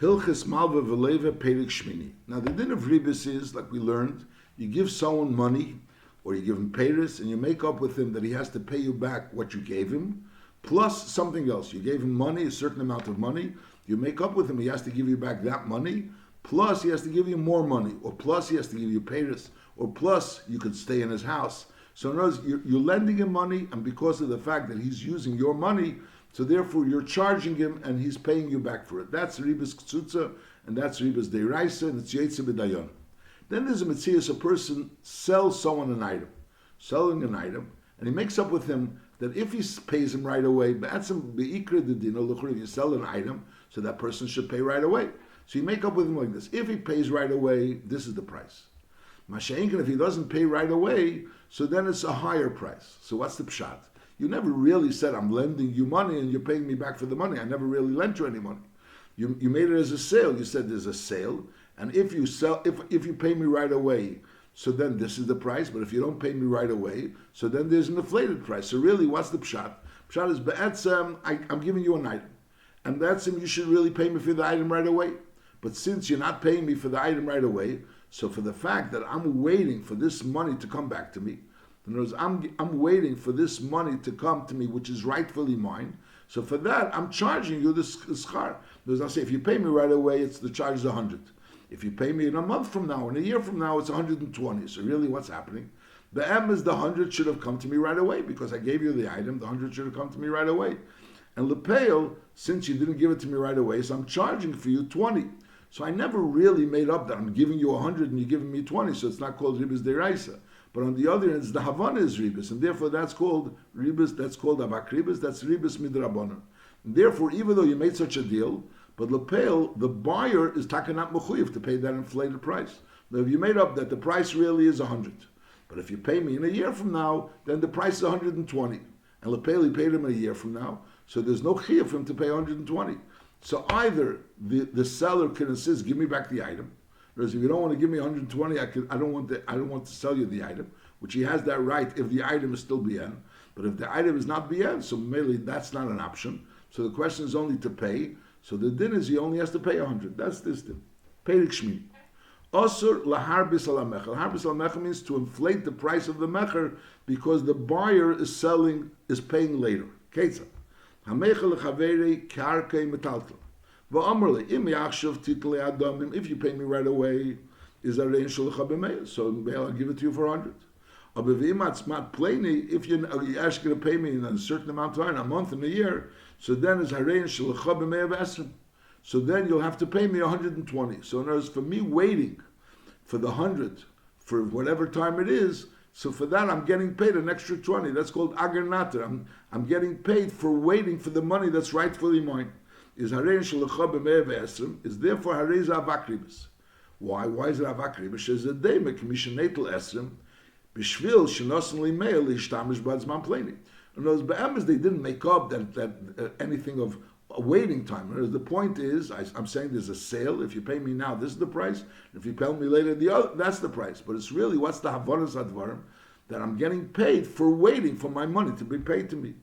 Hilchis Malveh V'Loveh Perik Shmini. Now the din of ribis is, like we learned, you give someone money, or you give him payers, and you make up with him that he has to pay you back what you gave him, plus something else. You gave him money, a certain amount of money, you make up with him, he has to give you back that money, plus he has to give you more money, or plus he has to give you payers, or plus you could stay in his house. So in other words, you're lending him money, and because of the fact that he's using your money, so therefore you're charging him and he's paying you back for it. That's ribas ktsutza, and that's ribas deiraisa, and it's yetze b'dayon. Then there's a metzias, a person sells someone an item, and he makes up with him that if he pays him right away, if you sell an item, so that person should pay right away. So you make up with him like this. If he pays right away, this is the price. Masha'inkin, if he doesn't pay right away, so then it's a higher price. So what's the pshat? You never really said, I'm lending you money and you're paying me back for the money. I never really lent you any money. You made it as a sale. You said there's a sale, and if you sell, if you pay me right away, so then this is the price. But if you don't pay me right away, so then there's an inflated price. So really, what's the pshat? Pshat is be'etzem, I'm giving you an item, and be'etzem you should really pay me for the item right away. But since you're not paying me for the item right away, so for the fact that I'm waiting for this money to come back to me, in other words, I'm waiting for this money to come to me, which is rightfully mine. So for that, I'm charging you this schar. Because I'll say, if you pay me right away, the charge is 100. If you pay me in a month from now, in a year from now, it's 120. So really, what's happening? The M is the 100 should have come to me right away because I gave you the item. The 100 should have come to me right away. And Lepeil, since you didn't give it to me right away, so I'm charging for you 20. So I never really made up that I'm giving you 100 and you're giving me 20. So it's not called ribas deraisa. But on the other hand, it's the Havana is ribis, and therefore that's called ribis, that's called avak ribis, that's ribis midrabanan. Therefore, even though you made such a deal, but Lepel, the buyer is takanat mechuyev to pay that inflated price. Now, if you made up that the price really is 100, but if you pay me in a year from now, then the price is 120. And Lepel, he paid him in a year from now, so there's no chiyuv for him to pay 120. So either the seller can insist, give me back the item. Whereas if you don't want to give me 120, I don't want to sell you the item, which he has that right if the item is still BN. But if the item is not BN, so mainly that's not an option. So the question is only to pay. So the din is he only has to pay 100. That's this din. Perik Shmi. Osur laharbis al mecher. Harbis al mecher means to inflate the price of the mecher because the buyer is paying later. Ketzah. Hamecher lechaveri karkei metaltel. If you pay me right away, is a range so I'll give it to you for 100. If you're asking to pay me in a certain amount of time, a month and a year, so then is a range. So then you'll have to pay me 120. So in other words, for me waiting for the 100 for whatever time it is, so for that I'm getting paid an extra 20. That's called agar nater. I'm getting paid for waiting for the money that's rightfully mine. Is harein shelecha b'mei v'esrim, is therefore harei ze avak ribos. Why? Why is it avak ribos? Is a deimek mishenetel esrim b'shvil shenosen limeil lishtamish b'adzman pleni. And those be'emes they didn't make up that anything of a waiting time. The point is, I'm saying there's a sale. If you pay me now, this is the price. If you pay me later, the other, that's the price. But it's really what's the havanas advarim that I'm getting paid for waiting for my money to be paid to me.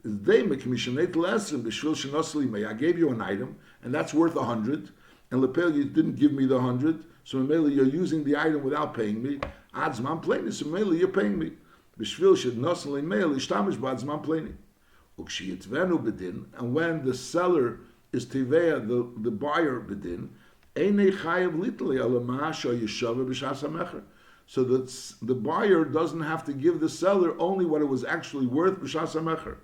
I gave you an item, and that's worth 100, and Lepel, you didn't give me the 100, so mainly you're using the item without paying me. Adzman pleni, so mainly you're paying me. And when the seller is tiveya, the buyer bedin, so that the buyer doesn't have to give the seller only what it was actually worth b'shas hamecher.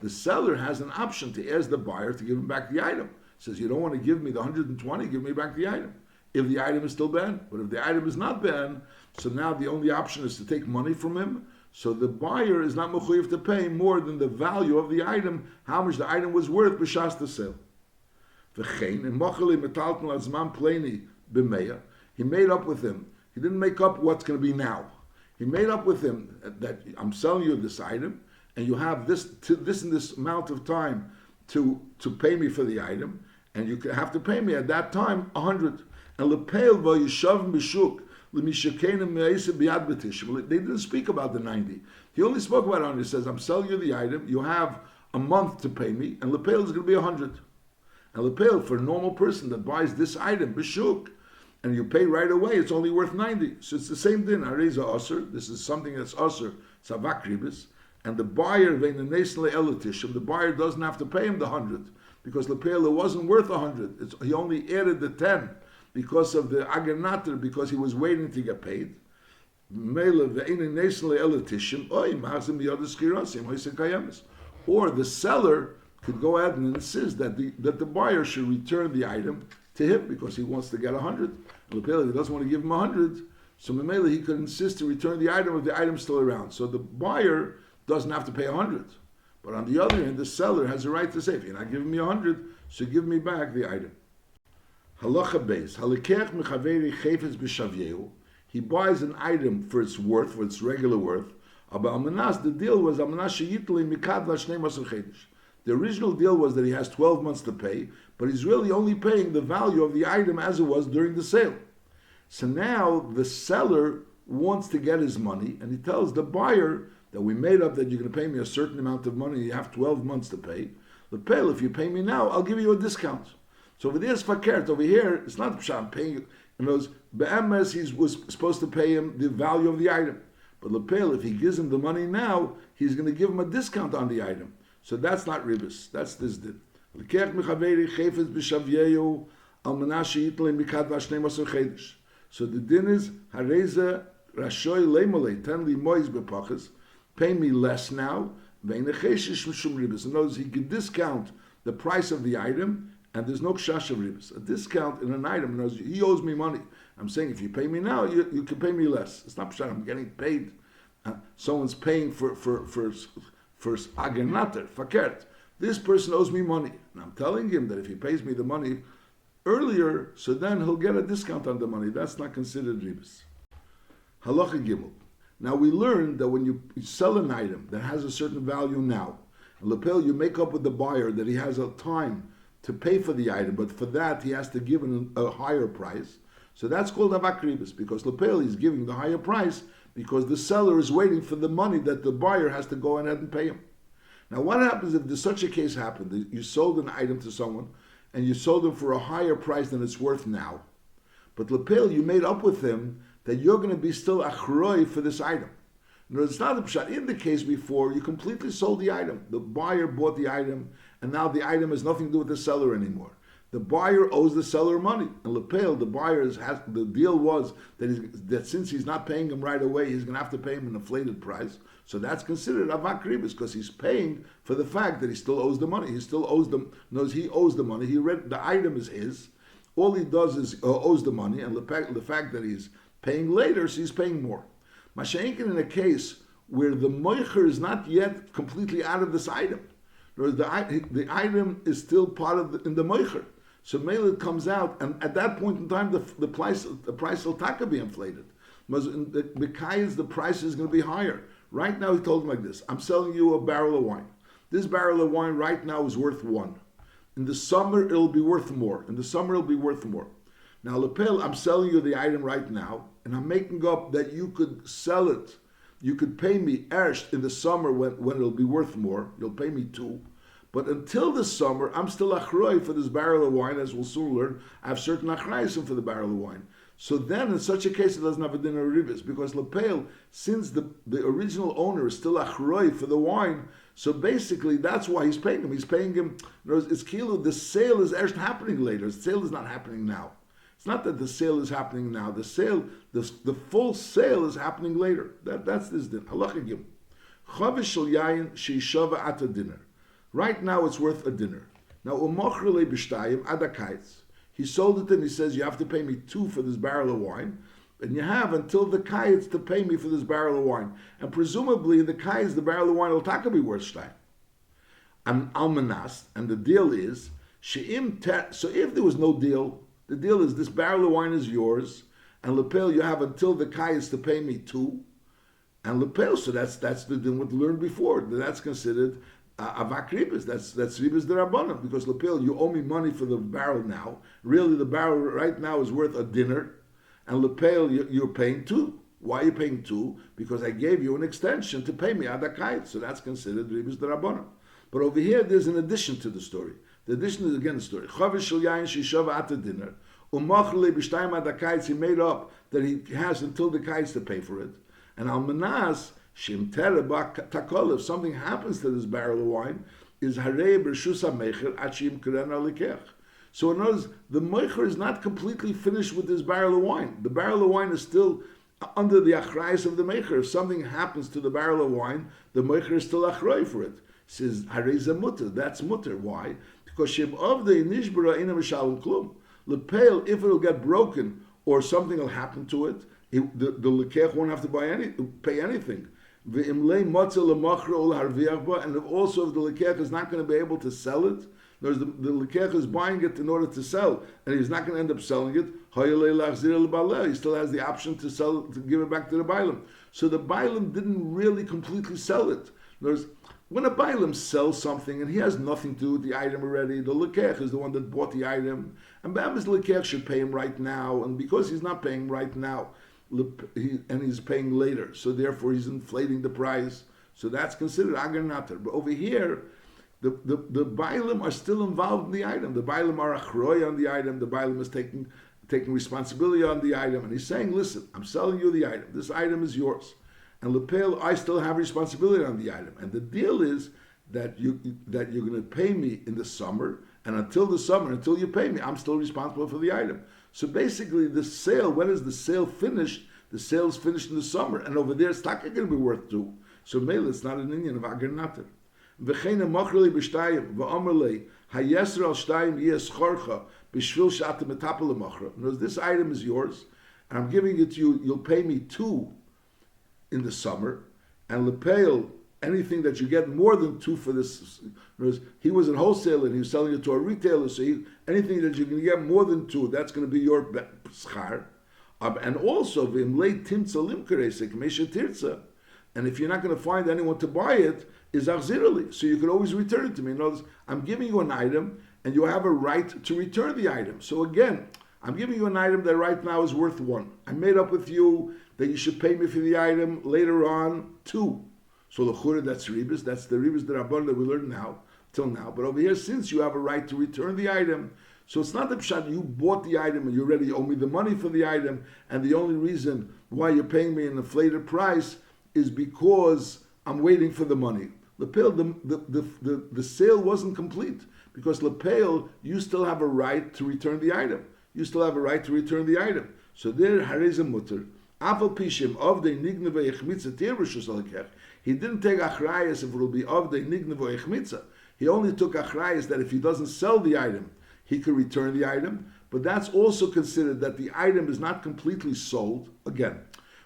The seller has an option to ask the buyer to give him back the item. Says, you don't want to give me the 120, give me back the item. If the item is still banned. But if the item is not banned, so now the only option is to take money from him. So the buyer is not mechuyev to pay more than the value of the item, how much the item was worth b'shas the sale. He made up with him. He didn't make up what's going to be now. He made up with him that I'm selling you this item, and you have this and this amount of time to pay me for the item, and you have to pay me at that time 100. And lepeil v'yishavim b'shuk l'mishakenim me'esa b'yad b'tish. They didn't speak about the 90. He only spoke about 100. He says, I'm selling you the item. You have a month to pay me, and lepel is going to be 100. And lepel, for a normal person that buys this item, b'shuk, and you pay right away, it's only worth 90. So it's the same din. Areza Osir, this is something that's Osir, Savak Ribis, and the buyer, the buyer doesn't have to pay him the 100, because lepel, it wasn't worth 100. He only added the 10 because of the agernater, because he was waiting to get paid. Or the seller could go ahead and insist that the buyer should return the item to him because he wants to get 100. And he doesn't want to give him 100, so Mamela he could insist to return the item if the item's still around. So the buyer doesn't have to pay 100. But on the other hand, the seller has a right to say, if you're not giving me 100, so give me back the item. Halacha beis, halekech mechaveri chayfetz b'shavyehu. He buys an item for its worth, for its regular worth. The deal was the original deal was that he has 12 months to pay, but he's really only paying the value of the item as it was during the sale. So now the seller wants to get his money, and he tells the buyer that we made up that you're going to pay me a certain amount of money, you have 12 months to pay. Lepel, if you pay me now, I'll give you a discount. So over there is fakert. Over here, it's not pshat, I'm paying you. In those be'emes, he was supposed to pay him the value of the item. But lepel, if he gives him the money now, he's going to give him a discount on the item. So that's not ribis. That's this din. So the din is hareza rashoy leimole ten limois bepachas. Pay me less now. In other words, he can discount the price of the item, and there's no kshash of ribis. A discount in an item, in other words, he owes me money. I'm saying if you pay me now, you can pay me less. It's not pshat. I'm getting paid. Someone's paying for agernater, fakert. This person owes me money, and I'm telling him that if he pays me the money earlier, so then he'll get a discount on the money. That's not considered ribis. Halacha gimel. Now we learned that when you sell an item that has a certain value now, and lepel, you make up with the buyer that he has a time to pay for the item, but for that he has to give a higher price. So that's called avak ribis, because lepel is giving the higher price because the seller is waiting for the money that the buyer has to go ahead and pay him. Now what happens if there's such a case happened, that you sold an item to someone and you sold them for a higher price than it's worth now, but lepel, you made up with him that you're going to be still achroi for this item. No, it's not a pshat. In the case before, you completely sold the item. The buyer bought the item, and now the item has nothing to do with the seller anymore. The buyer owes the seller money. And lepel, the deal was that since he's not paying him right away, he's going to have to pay him an inflated price. So that's considered avak ribis, because he's paying for the fact that he still owes the money. He still owes them. Knows he owes the money. The item is his. All he does is owes the money, and the fact that he's paying later, so he's paying more. Masha'inkin, in a case where the moicher is not yet completely out of this item, whereas the item is still part of in the moicher. So Mela comes out, and at that point in time, the price will taka be inflated. Because the price is going to be higher. Right now, he told him like this: I'm selling you a barrel of wine. This barrel of wine right now is worth 1. In the summer, it'll be worth more. Now, lepel, I'm selling you the item right now, and I'm making up that you could sell it. You could pay me ersht in the summer when it'll be worth more. You'll pay me 2. But until the summer, I'm still achroi for this barrel of wine, as we'll soon learn. I have certain achraisim for the barrel of wine. So then, in such a case, it doesn't have a dinner ribis, because lepel, since the original owner is still achroi for the wine, so basically that's why he's paying him. He's paying him. It's kilo. The sale is ersht happening later. The sale is not happening now. It's not that the sale is happening now. The full sale is happening later. That's this din. Halacha gim. Chavish shel yayin sheishava at a dinner. Right now it's worth a dinner. Now umochrele b'shtayim adakayitz. He sold it and he says you have to pay me 2 for this barrel of wine, and you have until the kayitz to pay me for this barrel of wine. And presumably in the kayitz the barrel of wine will taka be worth shtayim. And almanas, and the deal is she'im. So if there was no deal. The deal is this barrel of wine is yours, and lepel, you have until the kayis to pay me 2, and lepel. So that's the din what we learned before. That's considered avak ribis. That's ribis derabanan, because lepel, you owe me money for the barrel now. Really, the barrel right now is worth a dinner, and lepel, you're paying 2. Why are you paying 2? Because I gave you an extension to pay me adakayit. So that's considered ribis derabanan. But over here, there's an addition to the story. The addition is again the story. Chavish shel yain shishava at the dinner. Umachle b'shtayim ad hakayitz, he made up that he has until the kites to pay for it. And al manas shim tereba takol, if something happens to this barrel of wine, is harei b'rshus ha-mecher at shim keren al-likech. So in other words, the mecher is not completely finished with this barrel of wine. The barrel of wine is still under the achrayus of the mecher. If something happens to the barrel of wine, the mecher is still achrayus for it. It says harei mutter. That's mutter. Why? Because shim of the nishbara ina mishalom klum. Lepel, if it'll get broken or something will happen to it, the lekech won't have to pay anything. And also, if the lekech is not going to be able to sell it, the lekech is buying it in order to sell, and he's not going to end up selling it, he still has the option to sell, to give it back to the bailam. So the bailam didn't really completely sell it. When a bailam sells something and he has nothing to do with the item already, the lekech is the one that bought the item, and Bab's lekech should pay him right now, and because he's not paying right now, and he's paying later, so therefore he's inflating the price. So that's considered agar nater. But over here, the bailam are still involved in the item. The bailam are achroy on the item. The bailam is taking responsibility on the item, and he's saying, "Listen, I'm selling you the item. This item is yours." And lepel, I still have responsibility on the item. And the deal is that you're going to pay me in the summer, and until you pay me, I'm still responsible for the item. So basically, the sale, when is the sale finished? The sale is finished in the summer, and over there, it's not going to be worth two. So mele, it's not an Indian of agar nater. V'cheina machreli b'shtayim v'amerlei hayeser al shtayim yeschorcha b'shvil sh'ata metapel l'machra. In other words, this item is yours, and I'm giving it to you. You'll pay me two in the summer, and lepel, anything that you get more than two for this. In other words, he was a wholesaler and he was selling it to a retailer, so anything that you can get more than two, that's going to be your schar. And also, v'imlei timtza limkeresek mesha tirtza. And if you're not going to find anyone to buy it, is achzirali. So you can always return it to me. In other words, I'm giving you an item, and you have a right to return the item. So again, I'm giving you an item that right now is worth one. I made up with you that you should pay me for the item later on, two. So l'chura, that's ribis. That's the ribis that we learned now, till now. But over here, since you have a right to return the item, so it's not the pshat, you bought the item and you already owe me the money for the item, and the only reason why you're paying me an inflated price is because I'm waiting for the money. Lepel, the sale wasn't complete, because lepel, you still have a right to return the item. You still have a right to return the item. So there, harezem mutter. Aval pishim of the nigneva echmitza tirvishus alekech. He didn't take achrayas if it will be of the nigneva echmitza. He only took achrayas that if he doesn't sell the item, he could return the item. But that's also considered that the item is not completely sold. Again,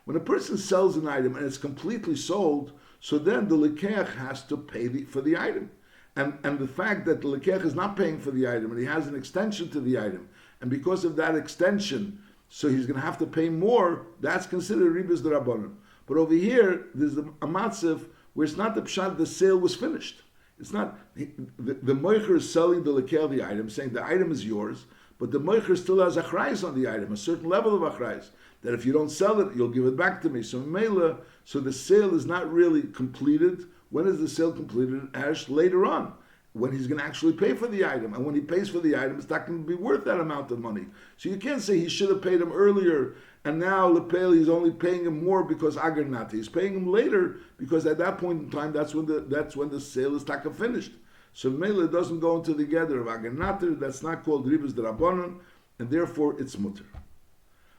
when a person sells an item and it's completely sold, so then the lekech has to pay for the item. And the fact that the lekech is not paying for the item and he has an extension to the item, and because of that extension, so he's going to have to pay more, that's considered ribas d'rabbanan. But over here, there's a matzav where it's not the pshat, the sale was finished. It's not, the moicher is selling the lekech the item, saying the item is yours, but the moicher still has achrayis on the item, a certain level of achrayis, that if you don't sell it, you'll give it back to me. So mela, so the sale is not really completed. When is the sale completed? Ash later on, when he's going to actually pay for the item. And when he pays for the item, it's not going to be worth that amount of money. So you can't say he should have paid him earlier, and now lepel, he's only paying him more because agar nati. He's paying him later because at that point in time, that's when the sale is taka finished. So mela doesn't go into the gather of agar nati. That's not called ribas d'rabbanan, and therefore it's mutter.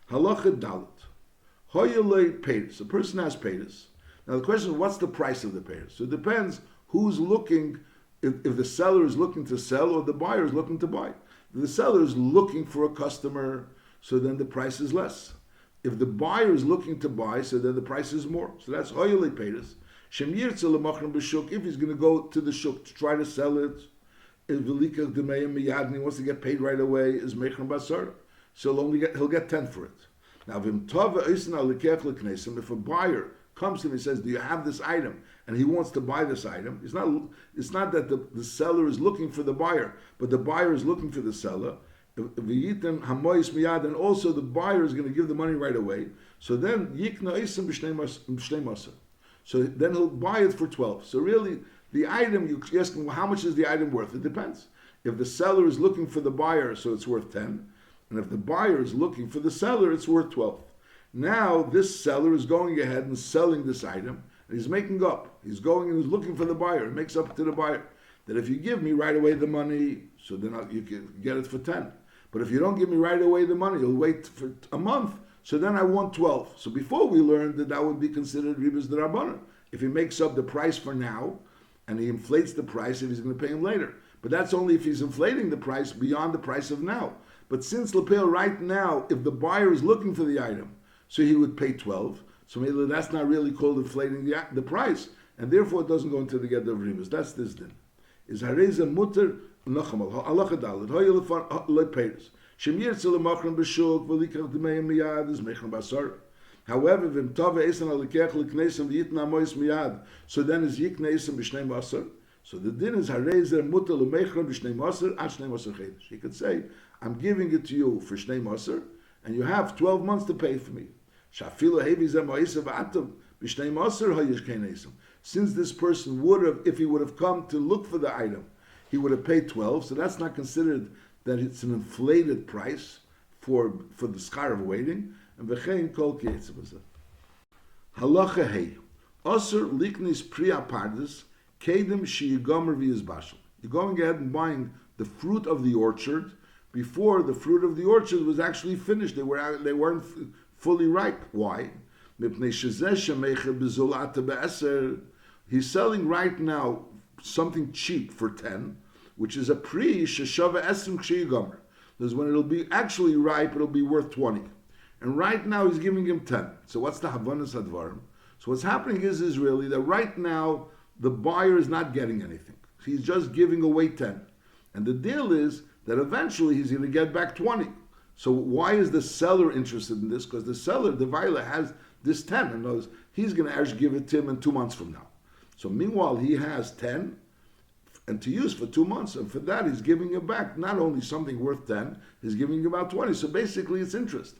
Halacha dalet. Hoyelei peiris. A person has peiris. Now the question is, what's the price of the peiris? So it depends who's looking. If the seller is looking to sell or the buyer is looking to buy. If the seller is looking for a customer, so then the price is less. If the buyer is looking to buy, so then the price is more. So that's hoyelei peiris. Shem yirtze lemachrim b'shuk. If he's going to go to the shuk to try to sell it, is velikach d'meim miyad, and he wants to get paid right away, is mechrim basar. So he'll get 10 for it. Now, if a buyer comes to him and says, "Do you have this item?" and he wants to buy this item, it's not that the seller is looking for the buyer, but the buyer is looking for the seller. And also the buyer is going to give the money right away. So then so then he'll buy it for 12. So really, The item, you ask him, well, how much is the item worth? It depends. If the seller is looking for the buyer, so it's worth 10. And if the buyer is looking for the seller, it's worth 12. Now, this seller is going ahead and selling this item, and he's making up. He's going and he's looking for the buyer, and makes up to the buyer that if you give me right away the money, so then you can get it for 10. But if you don't give me right away the money, you'll wait for a month, so then I want 12. So before we learned that would be considered ribas d'Rabbanan. If he makes up the price for now, and he inflates the price if he's going to pay him later. But that's only if he's inflating the price beyond the price of now. But since Lepel right now, if the buyer is looking for the item, so he would pay 12, so maybe that's not really called inflating the price, and therefore it doesn't go into the get of ribas. That's this din. Is hareza mutter nachamal halacha dalet hoyelefan lepeiros shem yirtze lemachron b'shuk v'likach d'meim miyad is mechron basar. However, v'im tava esan alikech l'knesem v'yitna mois miyad, so then is yiknesem b'shnei masar. So the din is hareza mutter lemechron b'shnei masar at shnei masar chedesh. He could say, I'm giving it to you for shnei masar, and you have 12 months to pay for me. Shafilo hevi zeh moisav atam b'shnei masar hayish keinesem. Since this person would have, if he would have come to look for the item, he would have paid 12. So that's not considered that it's an inflated price for the schar of waiting. And v'chein kol kietzav. Halacha hey, osir liknis priya pardes kedem sheyigomer v'yizbashel. You're going ahead and buying the fruit of the orchard before the fruit of the orchard was actually finished. They weren't fully ripe. Why? He's selling right now something cheap for 10, which is a pri sheshava esrim kshiyigomer. Because when it'll be actually ripe, it'll be worth 20. And right now he's giving him 10. So what's the havanas hadvarim? So what's happening is really that right now the buyer is not getting anything. He's just giving away 10. And the deal is that eventually he's going to get back 20. So why is the seller interested in this? Because the seller, the Vaila, has this 10 and knows he's going to actually give it to him in 2 months from now. So meanwhile, he has 10 and to use for 2 months. And for that, he's giving him back not only something worth 10, he's giving him about 20. So basically, it's interest.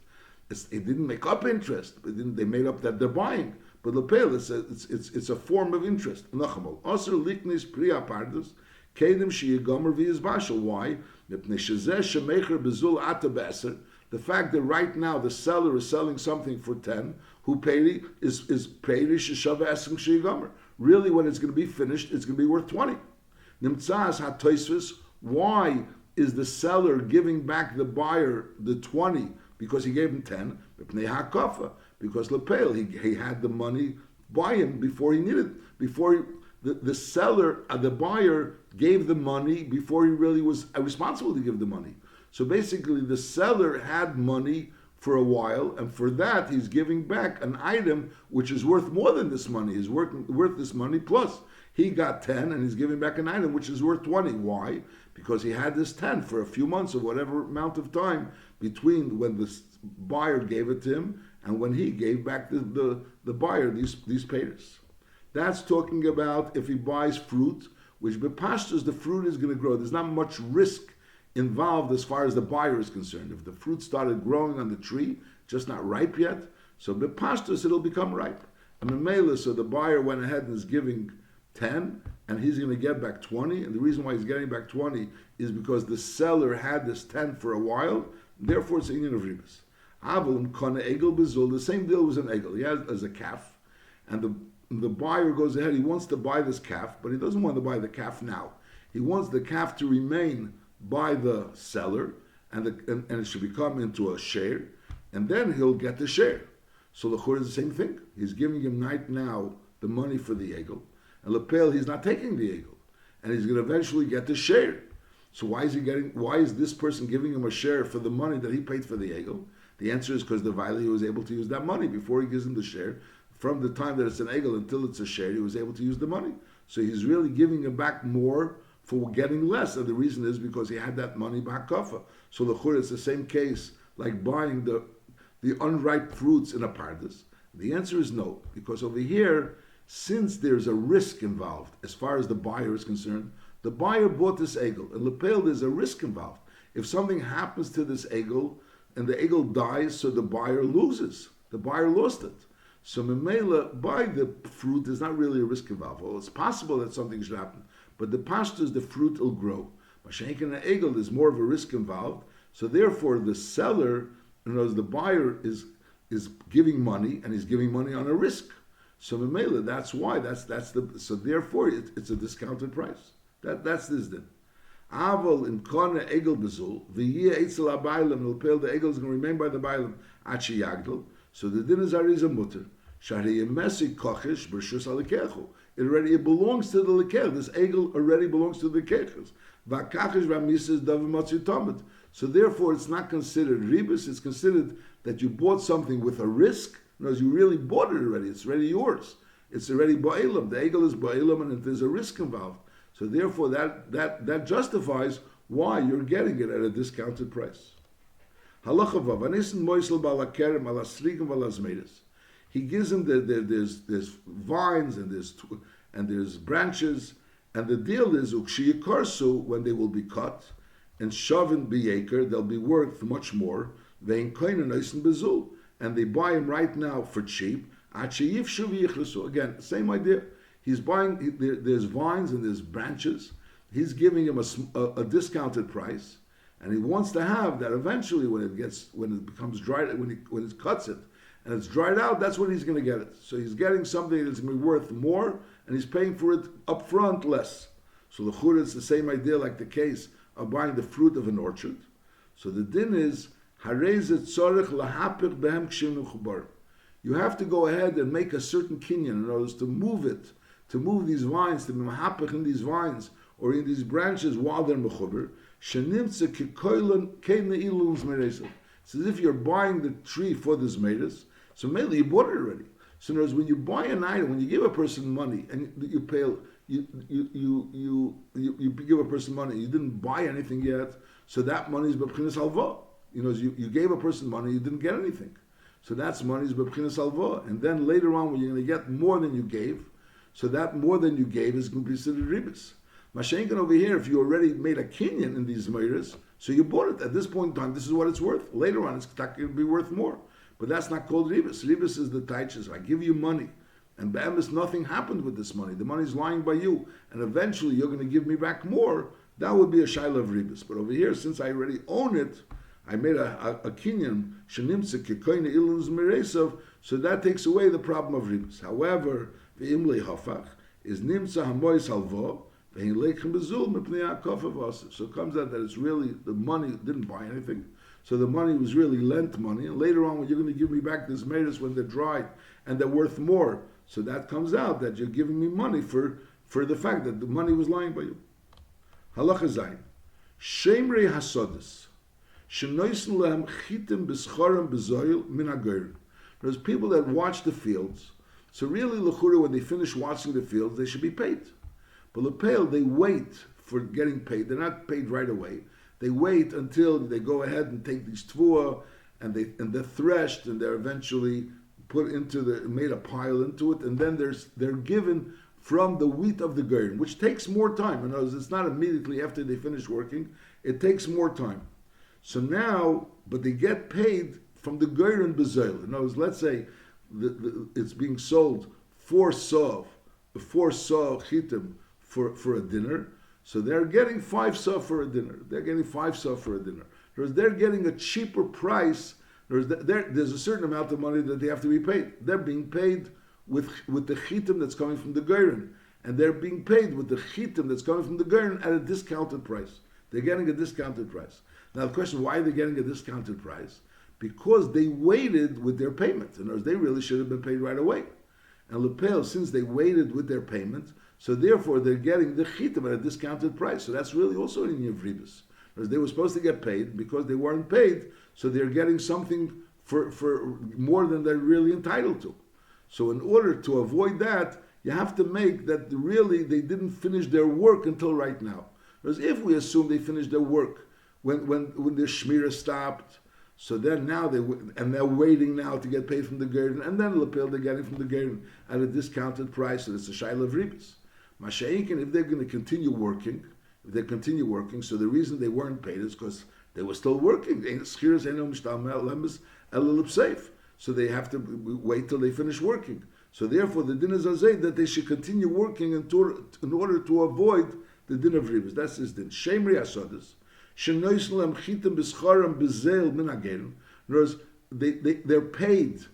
It didn't make up interest. They made up that they're buying. But Lepel, it's a form of interest. Nachamol. Osir liknis priya pardos. Kedem sheyigomer v'yizbashel. Why? The fact that right now the seller is selling something for 10, who peri is peri sheshava esrim sheyigomer. Really, when it's going to be finished, it's going to be worth 20. Nimtzas hatoisvis. Why is the seller giving back the buyer the 20 because he gave him 10? Because Lepel, he had the money by him before he needed, the seller, the buyer gave the money before he really was responsible to give the money. So basically the seller had money for a while, and for that he's giving back an item which is worth more than this money. He's worth this money plus. He got 10 and he's giving back an item which is worth 20. Why? Because he had this 10 for a few months or whatever amount of time between when the buyer gave it to him and when he gave back the buyer these payers. That's talking about if he buys fruit, which bepashtus, the fruit is going to grow. There's not much risk involved as far as the buyer is concerned. If the fruit started growing on the tree, just not ripe yet, so bepashtus, it'll become ripe. And Mamela, so the buyer went ahead and is giving 10, and he's going to get back 20, and the reason why he's getting back 20 is because the seller had this 10 for a while, therefore it's a union of ribas. Avon kona egel bezul, the same deal was an egel. He has as a calf, and the buyer goes ahead, he wants to buy this calf, but he doesn't want to buy the calf now. He wants the calf to remain by the seller, and it should become into a share, and then he'll get the share. So the chur is the same thing. He's giving him right now the money for the egel, and Lepel, he's not taking the egel, and he's going to eventually get the share. So why is this person giving him a share for the money that he paid for the egel? The answer is because the Vaili was able to use that money before he gives him the share. From the time that it's an egel until it's a share, he was able to use the money. So he's really giving him back more for getting less. And the reason is because he had that money back kafa. So the chur, it's the same case like buying the unripe fruits in a pardes. The answer is no, because over here, since there's a risk involved as far as the buyer is concerned, the buyer bought this egel, and Lepel, there's a risk involved. If something happens to this egel, and the egel dies, so the buyer loses. The buyer lost it. So Memela, by the fruit, there's not really a risk involved. Well, it's possible that something should happen, but the pashtus is the fruit will grow. Mashenk and egel, there's more of a risk involved. So therefore, the seller, the buyer is giving money, and he's giving money on a risk. So Memela, that's why so therefore it's a discounted price. That's this din. Aval in kona egel bezul v'yeh etzel habaylam l'pel the egel is going to remain by the baylam achi yagdel. So the din is ariza mutter. Shari yemesi kochish b'rshus alikechu. It belongs to the lekech. This egel already belongs to the kechus. V'akachish v'amises davar matzi tamid. So therefore, it's not considered ribus. It's considered that you bought something with a risk. Because you really bought it already. It's already yours. It's already ba'ilam. The egel is ba'ilam, and there's a risk involved. So therefore, that justifies why you're getting it at a discounted price. Halacha vav. Anisin moisel balakerem alasrigim valazmedes. He gives him there's vines and there's branches, and the deal is ukshiyakarsu, when they will be cut and shavin biyaker, they'll be worth much more. Vein koinen oisen bezul. And they buy him right now for cheap. Again, same idea. He's buying. There's vines and there's branches. He's giving him a discounted price, and he wants to have that eventually when it becomes dried, when it cuts it and it's dried out. That's when he's going to get it. So he's getting something that's going to be worth more, and he's paying for it up front less. So the chura is the same idea, like the case of buying the fruit of an orchard. So the din is. You have to go ahead and make a certain kinyan in order to move these vines, to be mahapich in these vines or in these branches while they're mechuber. It's as if you're buying the tree for this meres. So mainly you bought it already. So in other words, when you buy an item, when you give a person money and you pay, you give a person money, you didn't buy anything yet, so that money is b'pchinas halva. You gave a person money, you didn't get anything. So that's money is b'pchinas halva. And then later on, when you're going to get more than you gave, so that more than you gave is going to be considered ribis. Mashenkin over here, if you already made a kinyan in these meiras, so you bought it at this point in time, this is what it's worth. Later on, it's going to be worth more. But that's not called ribis. Ribis is the taichas. I give you money, and be'emes nothing happened with this money. The money's lying by you, and eventually you're going to give me back more. That would be a shaila of ribis. But over here, since I already own it, I made a kinyan shenimtze kekoine ilunz meresav, so that takes away the problem of ribis. However, the imlei hafach is nimtza hamois halvo ve'hin leichem bezul mepnei ha'kofav. So it comes out that it's really the money didn't buy anything. So the money was really lent money, and later on when you're going to give me back this meres when they're dried and they're worth more, so that comes out that you're giving me money for the fact that the money was lying by you. Halacha zayin shemrei hasodis. There's people that watch the fields. So really, l'chura, when they finish watching the fields, they should be paid. But l'peil, they wait for getting paid. They're not paid right away. They wait until they go ahead and take these tvua, and they're threshed, and they're eventually made a pile into it, and then they're given from the wheat of the garden, which takes more time. In other words, it's not immediately after they finish working. It takes more time. So now, but they get paid from the Geirin Bezel. In other words, let's say it's being sold 4 saw chitim for a dinner. So they're getting 5 saw for a dinner. They're getting 5 saw for a dinner. They're getting a cheaper price. There's a certain amount of money that they have to be paid. They're being paid with the chitim that's coming from the Geirin. And they're being paid with the chitim that's coming from the Geirin at a discounted price. They're getting a discounted price. Now the question, why are they getting a discounted price? Because they waited with their payment. In other words, they really should have been paid right away. And Lepel, since they waited with their payment, so therefore they're getting the chitim at a discounted price. So that's really also in your vribus. Because they were supposed to get paid, because they weren't paid, so they're getting something for more than they're really entitled to. So in order to avoid that, you have to make that really they didn't finish their work until right now. Because if we assume they finished their work when their shmira stopped, so then now they're waiting now to get paid from the garden, and then lapel they're getting from the garden at a discounted price, so it's a shayla of ribis. Masha'inkin, if they're going to continue working, so the reason they weren't paid is because they were still working. so they have to wait till they finish working. So therefore, the din is azay that they should continue working in order to avoid the din of ribas. That's his din. Shemri asodas. Shenoislam chitim b'scharam b'zel min agerim. In other words, they're paid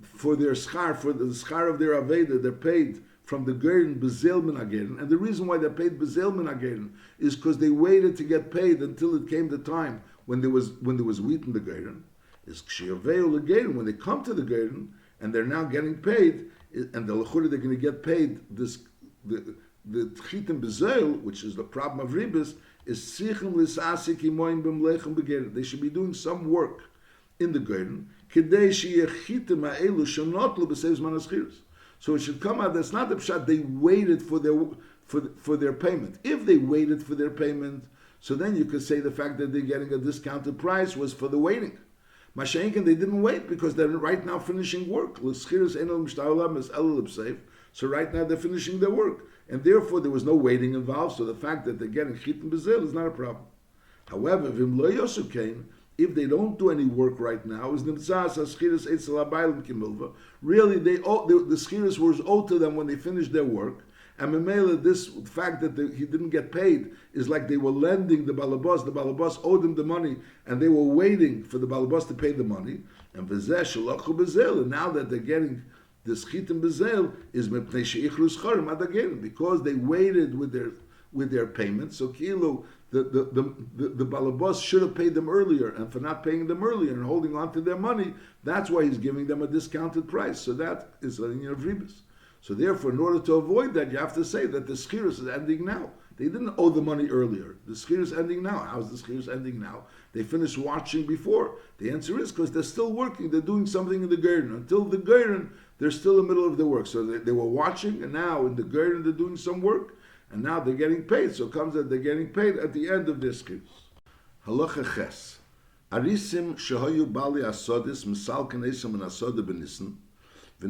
for their schar, for the schar of their aveda. They're paid from the gerin b'zel min agerim. And the reason why they're paid b'zel min agerim is because they waited to get paid until it came the time when there was wheat in the gerin. Is kshiaveu legerin, when they come to the gerin and they're now getting paid, and the lechura they're going to get paid this the chitim bezel, which is the problem of ribis, is sichim lisasik imoim b'mlechem begerin. They should be doing some work in the gerin kedei sheyeh chitim ha'elu shenotlu b'seis manaschiros. So it should come out that's not the pshat they waited for their payment. If they waited for their payment, so then you could say the fact that they're getting a discounted price was for the waiting. Mashenkin, they didn't wait because they're right now finishing work. So right now they're finishing their work. And therefore there was no waiting involved. So the fact that they're getting chitim b'zel is not a problem. However, if they don't do any work right now, really the schiras was owed to them when they finished their work. And Memela, this fact that he didn't get paid is like they were lending the balabas. The balabas owed him the money, and they were waiting for the balabas to pay the money. And now that they're getting this chitim bezel is because they waited with their payment. So kilo the balabas should have paid them earlier, and for not paying them earlier and holding on to their money, that's why he's giving them a discounted price. So that is a union of ribis. So therefore, in order to avoid that, you have to say that the schiras is ending now. They didn't owe the money earlier. The schiras is ending now. How's the schiras ending now? They finished watching before. The answer is because they're still working. They're doing something in the garden. Until the garden, they're still in the middle of their work. So they were watching, and now in the garden they're doing some work, and now they're getting paid. So it comes that they're getting paid at the end of their schiras. Halacha ches. Arisim shehoyu bali asodis misal kenesam and asoda benissen. The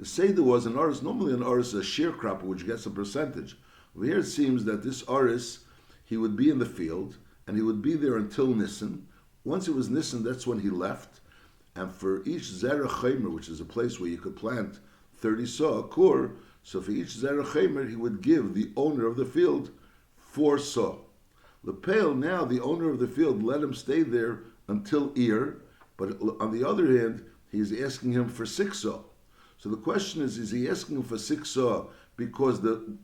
Seder was an oris. Normally an oris is a sharecropper which gets a percentage. Over here it seems that this oris, he would be in the field and he would be there until Nisan. Once it was Nisan, that's when he left. And for each zera chaymer, which is a place where you could plant 30 saw, a kur, so for each zera chaymer, he would give the owner of the field 4 saw. Lepel, now the owner of the field let him stay there until ear, but on the other hand, he's asking him for 6 saw. So the question is he asking him for 6 saw because the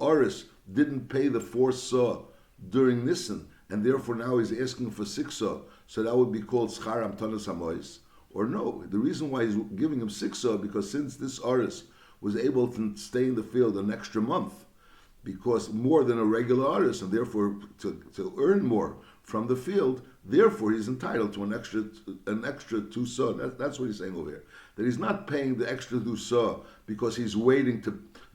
oris didn't pay the 4 saw during Nisan, and therefore now he's asking for 6 saw, so that would be called schar amtanas hamois? Or no, the reason why he's giving him 6 saw, because since this oris was able to stay in the field an extra month, because more than a regular oris, and therefore to earn more from the field, therefore he's entitled to an extra 2 saw. That's what he's saying over here. That he's not paying the extra 2 saw because he's waiting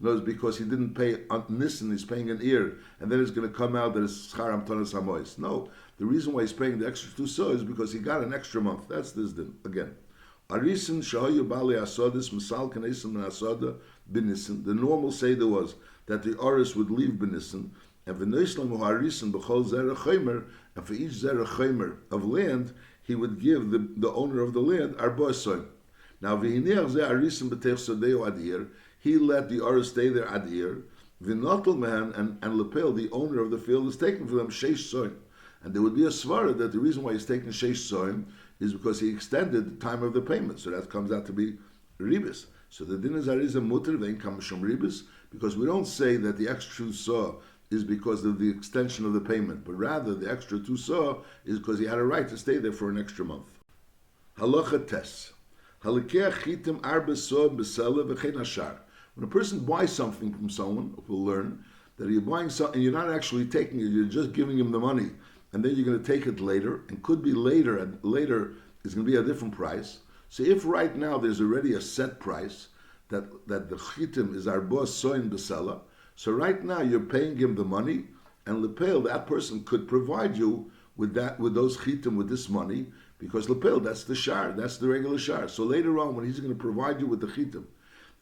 because he didn't pay on Nisan, he's paying an ear, and then it's going to come out that it's schar amtanas hamois. No, the reason why he's paying the extra 2 saw is because he got an extra month. That's this din. Again, arisin shahayu bali asodis misal kanesim and asoda benissen. The normal seder was that the oris would leave benissen, and v'noislam harisin b'chol zera chaymer, and for each zera chaymer of land, he would give the owner of the land arba soin. Now v'hineach ze harisin b'tech sodeo adir, he let the oris stay there adir, v'notel man and lepel, the owner of the field, is taking for them sheish soin. And there would be a svara that the reason why he's taking sheish soin is because he extended the time of the payment. So that comes out to be ribis. So the din is arizah muter vein kamashum ribis, because we don't say that the extra 2 saw is because of the extension of the payment, but rather the extra 2 saw is because he had a right to stay there for an extra month. Halacha tes. Halakeh chitim arba saw besela v'chein hashar. When a person buys something from someone, we'll learn that you're buying something and you're not actually taking it, you're just giving him the money, and then you're going to take it later, and could be later, and later is going to be a different price. So if right now there's already a set price, that the chitim is arba soin besela, so right now you're paying him the money, and lepel, that person could provide you with those chitim, with this money, because lepel, that's the shar, that's the regular shar. So later on, when he's going to provide you with the chitim,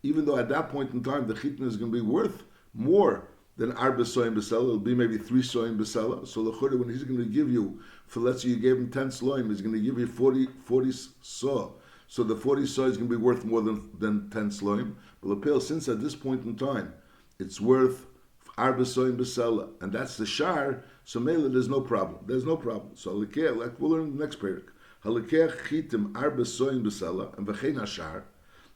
even though at that point in time the chitim is going to be worth more then arba soim b'sela, it'll be maybe 3 soim b'sela. So l'chura, when he's going to give you, for let's say you gave him 10 sloim, he's going to give you 40 saw. So the 40 saw is going to be worth more than 10 sloim. But l'pil, since at this point in time, it's worth arba soim b'sela, and that's the shar, so mele, there's no problem. There's no problem. So l'keh, like we'll learn in the next parak. Halakeh chitim arba soim b'sela, and v'chein hashar,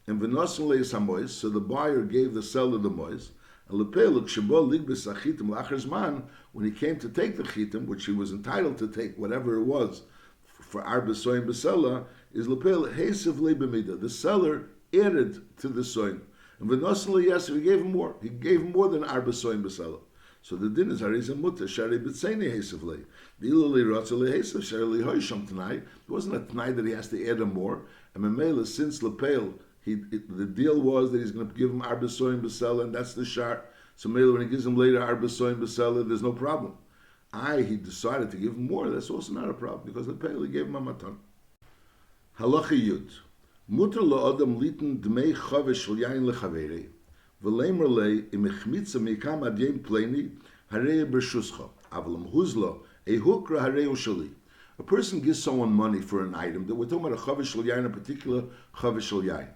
and v'nosim leis hamois, so the buyer gave the seller the mois, and l'peh, l'kshebo ligbis achitim l'achar zman, when he came to take the chitim, which he was entitled to take, whatever it was, for arba soim b'sela, is l'peh, heisiv le b'mida. The seller added to the soim. And v'nosim leis, he gave him more. He gave him more than arba soim b'sela. So the din is harizah mutter shari b'tzeini heisiv le. V'ilali ratza le heisiv shari li hoisham tonight. It wasn't a tonight that he has to add him more. And memela, since l'peh, the deal was that he's going to give him arba soim b'sela, and that's the shar. So maybe when he gives him later arba soim b'sela, there's no problem. He decided to give him more. That's also not a problem because the pele gave him a matan. Halacha yud. Mutter la'adam litin dmei chavesh shel yain lechaveri v'leimer le im echmitza mikam ad yem pleni harei b'shuscha avalam huzla a hukra harei ushali. A person gives someone money for an item that we're talking about a chavesh shel yain, a particular chavesh shel yain.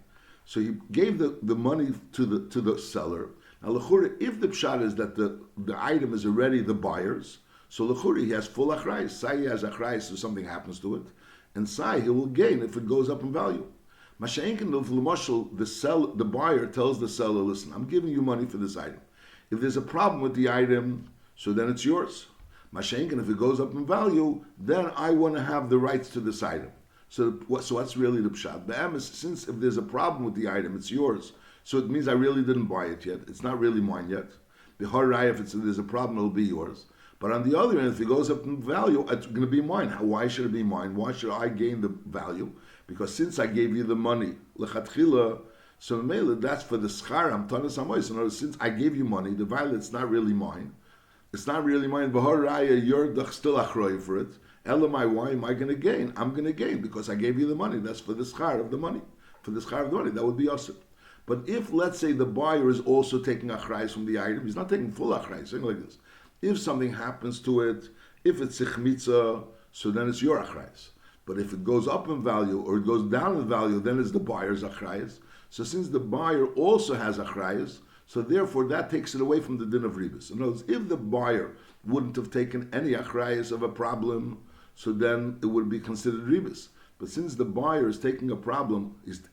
So he gave the money to the seller. Now l'chura, if the pshat is that the item is already the buyer's, so l'chura he has full achrayis. Say he has achrayis if something happens to it, and say he will gain if it goes up in value. Masha'enkin the buyer tells the seller, listen, I'm giving you money for this item. If there's a problem with the item, so then it's yours. Masha'enkin, if it goes up in value, then I want to have the rights to this item. So what's really the pshat? Since if there's a problem with the item, it's yours. So it means I really didn't buy it yet. It's not really mine yet. B'harai, if there's a problem, it'll be yours. But on the other hand, if it goes up in value, it's going to be mine. Why should it be mine? Why should I gain the value? Because since I gave you the money, lechatchila, so that's for the schar. I'm tanas hamois. In other words, since I gave you money, the value it's not really mine. It's not really mine. B'harai, you're still achroi for it. Elamai, why am I going to gain? I'm going to gain because I gave you the money. That's for the schar of the money. For the schar of the money, that would be awesome. But if, let's say, the buyer is also taking achrayis from the item, he's not taking full achrayis, something like this. If something happens to it, if it's sichmitza, so then it's your achrayis. But if it goes up in value or it goes down in value, then it's the buyer's achrayis. So since the buyer also has achrayis, so therefore that takes it away from the din of ribus. In other words, if the buyer wouldn't have taken any achrayis of a problem, so then it would be considered ribus. But since the buyer is taking a problem, is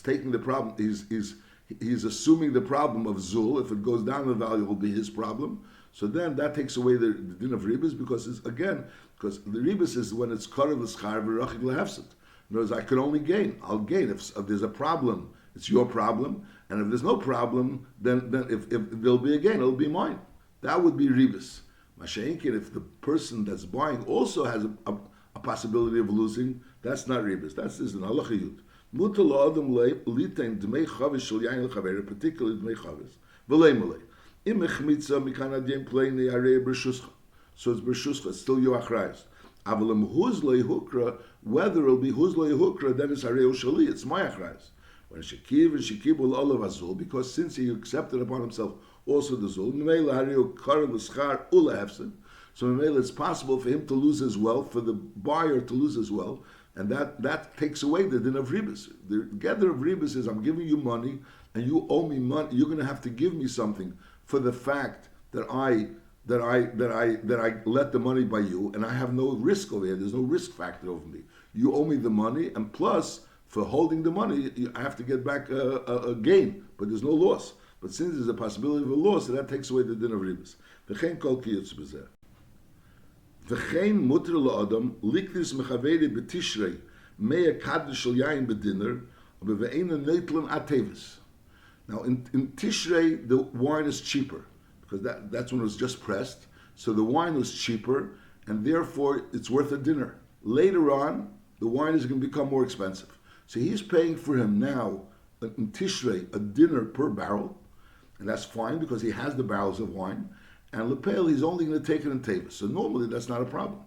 taking the problem, he's assuming the problem of zul. If it goes down in value, it will be his problem. So then that takes away the din of ribus because because the ribus is when it's karav l'schar v'rachik lehefset. In other words, I can only gain. I'll gain if there's a problem. It's your problem, and if there's no problem, then if there'll be a gain, it'll be mine. That would be ribus. Masha'enkin, if the person that's buying also has a possibility of losing, that's not ribus. That's an halacha yud. Mutar la'adam litain dmei chavis shel yain l'chaver, particularly dmei chavis. V'lei malei. Im echmitza mikan adiem pleini arei b'shuscha. So it's b'shuscha. It's still your achrayis. Avalim huzlei hukra. Whether it'll be huzlei hukra, then it's arei ushali. It's my achrayis. When shekiv and shekibul olav azul, because since he accepted upon himself also the zul, memela harei ukar l'schar ula hefsed. So memela, it's possible for him to lose his wealth, for the buyer to lose his wealth, and that takes away the din of ribus. The gather of ribus is I'm giving you money, and you owe me money. You're going to have to give me something for the fact that I let the money by you, and I have no risk over here. There's no risk factor over me. You owe me the money, and plus for holding the money, I have to get back a gain, but there's no loss. But since there's a possibility of a loss, so that takes away the din of ribus. V'chein kol kiyutz b'zeh. V'chein mutar la'adam liktis mechaveri b'tishrei mea kaddish shel yain b'dinner v've'ena neitlan atevis. Now in Tishrei the wine is cheaper because that's when it was just pressed. So the wine was cheaper and therefore it's worth a dinner. Later on, the wine is going to become more expensive. So he's paying for him now in Tishrei a dinner per barrel, and that's fine because he has the barrels of wine. And Lepel, he's only going to take it in Tevis. So normally that's not a problem.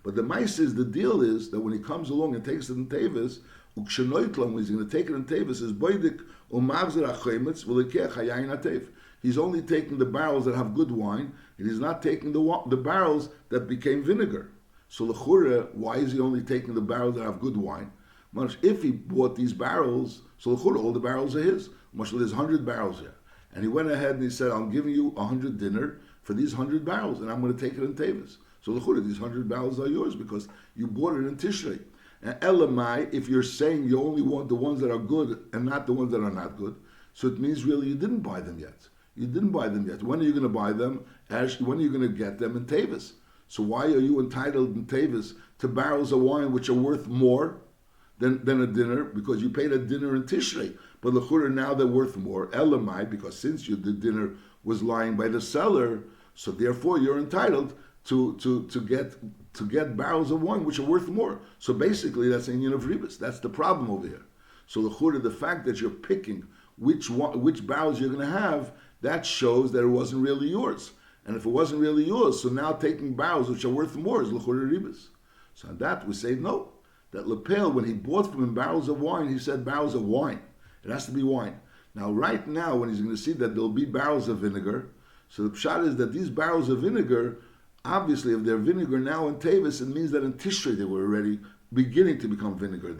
But the mice is, the deal is that when he comes along and takes it in Tevis, Ukshenoitlam, when he's going to take it in Tevis, is boidik umavzer achemetz v'lekech hayayin atev. He's only taking the barrels that have good wine, and he's not taking the barrels that became vinegar. So l'chure, why is he only taking the barrels that have good wine? If he bought these barrels, so l'chure, all the barrels are his. There's 100 barrels here. And he went ahead and he said, I'm giving you 100 dinner for these 100 barrels, and I'm going to take it in Tevis. So l'chura, these 100 barrels are yours because you bought it in Tishrei. And elamai, if you're saying you only want the ones that are good and not the ones that are not good, so it means really you didn't buy them yet. You didn't buy them yet. When are you going to buy them? Actually, when are you going to get them in Tevis? So why are you entitled in Tevis to barrels of wine which are worth more than a dinner? Because you paid a dinner in Tishrei. But l'chura, now they're worth more. Elamai, because since the dinner was lying by the seller, so therefore you're entitled to get barrels of wine which are worth more. So basically that's an union of ribis. That's the problem over here. So the fact that you're picking which barrels you're going to have, that shows that it wasn't really yours. And if it wasn't really yours, so now taking barrels which are worth more is l'chura ribis. So on that we say no. That Lepel, when he bought from him barrels of wine, he said barrels of wine. It has to be wine. Now right now when he's going to see that there'll be barrels of vinegar, so the pshat is that these barrels of vinegar, obviously, if they're vinegar now in Tevis, it means that in Tishrei they were already beginning to become vinegar.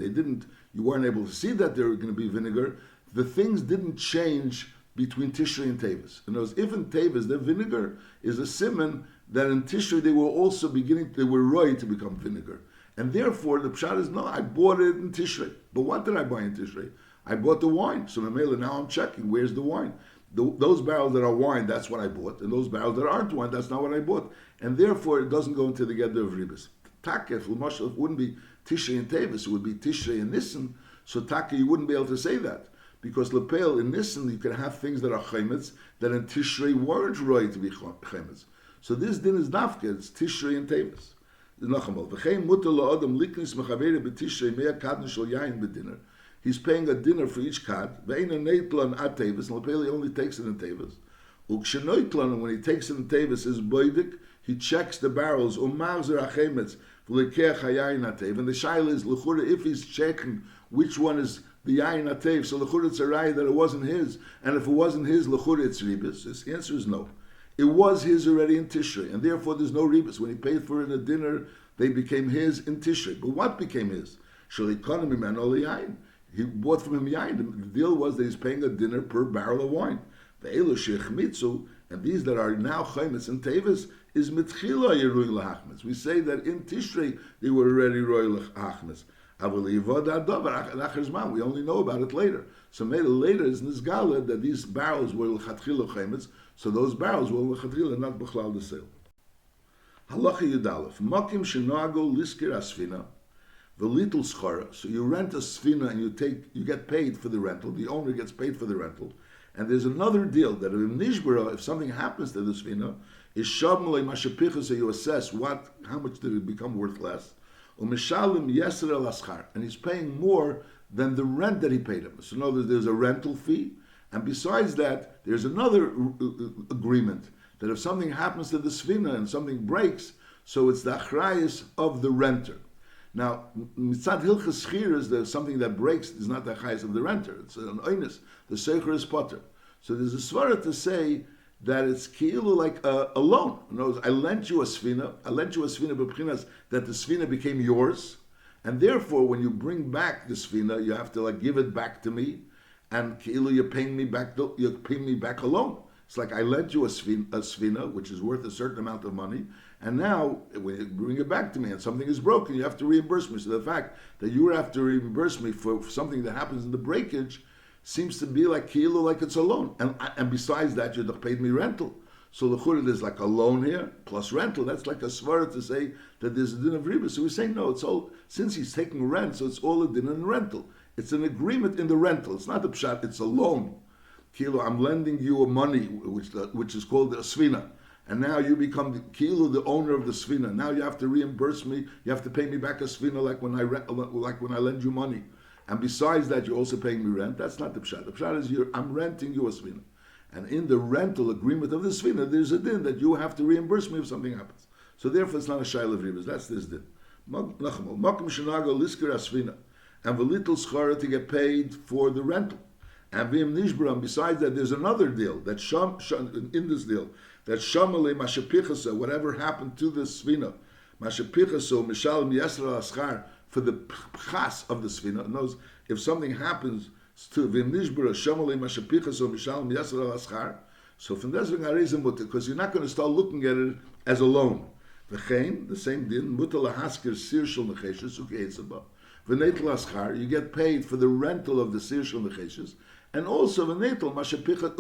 You weren't able to see that they were going to be vinegar. The things didn't change between Tishrei and Tevis. In other words, if in Tevis the vinegar is a siman, that in Tishrei they were roy to become vinegar. And therefore, the pshat is, no, I bought it in Tishrei. But what did I buy in Tishrei? I bought the wine. So now I'm checking, where's the wine? Those barrels that are wine, that's what I bought. And those barrels that aren't wine, that's not what I bought. And therefore, it doesn't go into the gather of ribis. Takef, it wouldn't be Tishrei and Tevis, it would be Tishrei and Nisan. So Taka, you wouldn't be able to say that. Because Lepel, in Nisan, you can have things that are chemetz, that in Tishrei weren't right to be chemetz. So this din is nafke, it's Tishrei and Tevis. He's paying a dinner for each kad. Ve'ena at Tevis, and Lepel only takes it in Tevis. Ukshenoitlan, when he takes it in Tevis, is boidik. He checks the barrels. Umarzer achemetz v'lekech hayayin atev. And the shaila is l'chura, if he's checking which one is the yayin atev, so l'chura it's a raya that it wasn't his, and if it wasn't his, l'chura it's ribis. His answer is no. It was his already in Tishrei, and therefore there's no ribis. When he paid for it at dinner, they became his in Tishrei. But what became his? Shalikonim iman ol yayin. He bought from him yayin. The deal was that he's paying a dinner per barrel of wine. The elu shechmitzu, and these that are now chaymitz and tevis, is mitchila yeruy lahachmitz. We say that in Tishrei they were already roy lahachmitz. We only know about it later. So made later is nizgala that these barrels were l'chatchila chaymitz. So those barrels were l'chatchila, not b'chlal the sale. Halacha yudalef makim shenago liskir asfina. The little schara. So you rent a sfina and you get paid for the rental. The owner gets paid for the rental. And there's another deal that if something happens to the sfina, is shabmalei mashapicha, so you assess how much did it become worth less. Umishalim yeser el aschar, and he's paying more than the rent that he paid him. So no, there's a rental fee, and besides that, there's another agreement that if something happens to the sfina and something breaks, so it's the achrayus of the renter. Now, mitzad hilchas schir there's something that breaks is not the chayes of the renter. It's an oinus. The seicher is potter. So there's a svara to say that it's ki'ilu like a loan. In other words, I lent you a svina b'pchinas that the svina became yours, and therefore when you bring back the svina, you have to give it back to me, and ki'ilu you're paying me back a loan. It's like I lent you a svina, which is worth a certain amount of money, and now when you bring it back to me and something is broken, you have to reimburse me. So the fact that you have to reimburse me for something that happens in the breakage seems to be like ki'ilu, like it's a loan. And besides that, you paid me rental. So the chura, there's like a loan here plus rental. That's like a svara to say that there's a din of riba. So we're saying no, it's all, since he's taking rent, so it's all a din in rental. It's an agreement in the rental. It's not a pshat, it's a loan. Ki'ilu, I'm lending you a money, which is called a svina. And now you become the owner of the svina. Now you have to reimburse me. You have to pay me back a svina like when I lend you money. And besides that, you're also paying me rent. That's not the pshat. The pshat is I'm renting you a svina. And in the rental agreement of the svina, there's a din that you have to reimburse me if something happens. So therefore, it's not a shayla of ribas. That's this din. and v'litl schara to get paid for the rental. And v'im nishbram, besides that, there's another deal, that in this deal, that shamale mashapichasa, whatever happened to the svina, mashapichaso mishalim yesra aschar, for the pchas of the svina. Knows if something happens to v'im nishbra shamale mashapichaso mishalim yesra aschar, so from this because you're not going to start looking at it as a loan. V'chein, the same din, mutal haskir sir shel necheshes ukeitzaba. V'neitel aschar, you get paid for the rental of the sir shel necheshes, and also v'neitel mashapicha